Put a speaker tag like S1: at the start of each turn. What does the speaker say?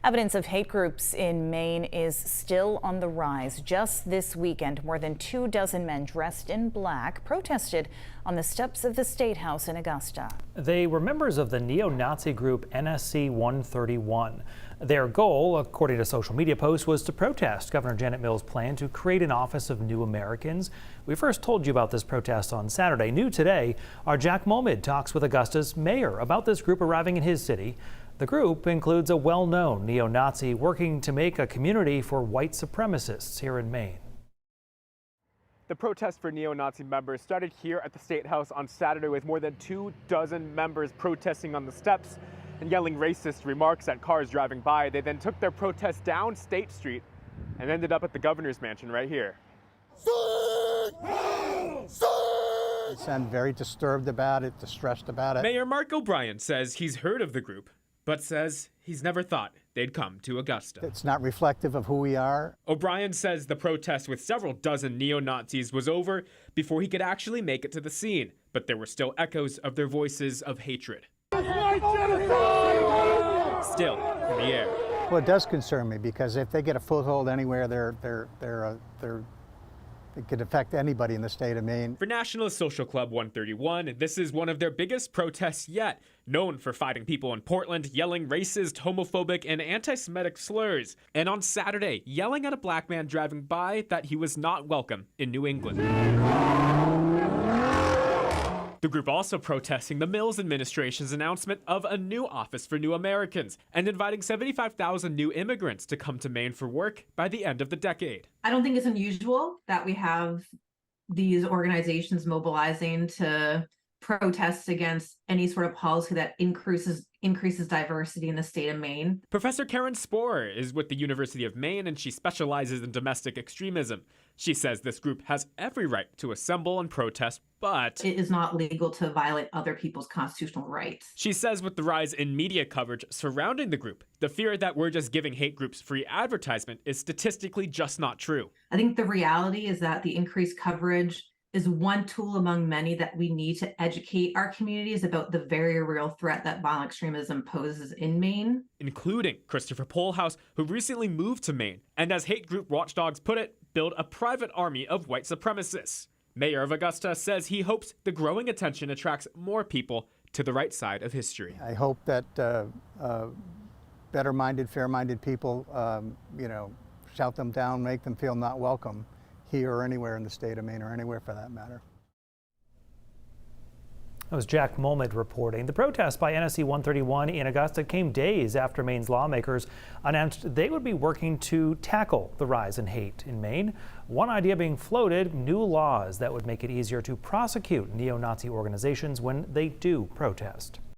S1: Evidence of hate groups in Maine is still on the rise. Just this weekend, more than 24 men dressed in black protested on the steps of the State House in Augusta.
S2: They were members of the neo-Nazi group NSC 131. Their goal, according to social media posts, was to protest Governor Janet Mills' plan to create an Office of New Americans. We first told you about this protest on Saturday. New today, our Jack Momid talks with Augusta's mayor about this group arriving in his city. The group includes a well-known neo-Nazi working to make a community for white supremacists here in Maine.
S3: The protest for neo-Nazi members started here at the State House on Saturday with more than 24 members protesting on the steps and yelling racist remarks at cars driving by. They then took their protest down State Street and ended up at the governor's mansion right here.
S4: I'm very disturbed about it, distressed about it.
S5: Mayor Mark O'Brien says he's heard of the group, but says he's never thought they'd come to Augusta.
S4: It's not reflective of who we are.
S5: O'Brien says the protest with several dozen neo-Nazis was over before he could actually make it to the scene, but there were still echoes of their voices of hatred still in the air.
S4: Well, it does concern me because if they get a foothold anywhere, it could affect anybody in the state of Maine.
S5: For Nationalist Social Club 131, this is one of their biggest protests yet, known for fighting people in Portland, yelling racist, homophobic, and anti-Semitic slurs, and on Saturday, yelling at a black man driving by that he was not welcome in New England. The group also protesting the Mills administration's announcement of a new Office for New Americans and inviting 75,000 new immigrants to come to Maine for work by the end of the decade.
S6: I don't think it's unusual that we have these organizations mobilizing to protest against any sort of policy that increases diversity in the state of Maine.
S5: Professor Karen Sporer is with the University of Maine, and she specializes in domestic extremism. She says this group has every right to assemble and protest, but
S6: it is not legal to violate other people's constitutional rights.
S5: She says with the rise in media coverage surrounding the group, the fear that we're just giving hate groups free advertisement is statistically just not true.
S6: I think the reality is that the increased coverage is one tool among many that we need to educate our communities about the very real threat that violent extremism poses in Maine.
S5: Including Christopher Pohlhaus, who recently moved to Maine, and as hate group watchdogs put it, build a private army of white supremacists. Mayor of Augusta says he hopes the growing attention attracts more people to the right side of history.
S4: I hope that better-minded, fair-minded people, shout them down, make them feel not welcome here or anywhere in the state of Maine, or anywhere for that matter.
S2: That was Jack Momid reporting. The protest by NSC 131 in Augusta came days after Maine's lawmakers announced they would be working to tackle the rise in hate in Maine. One idea being floated, new laws that would make it easier to prosecute neo-Nazi organizations when they do protest.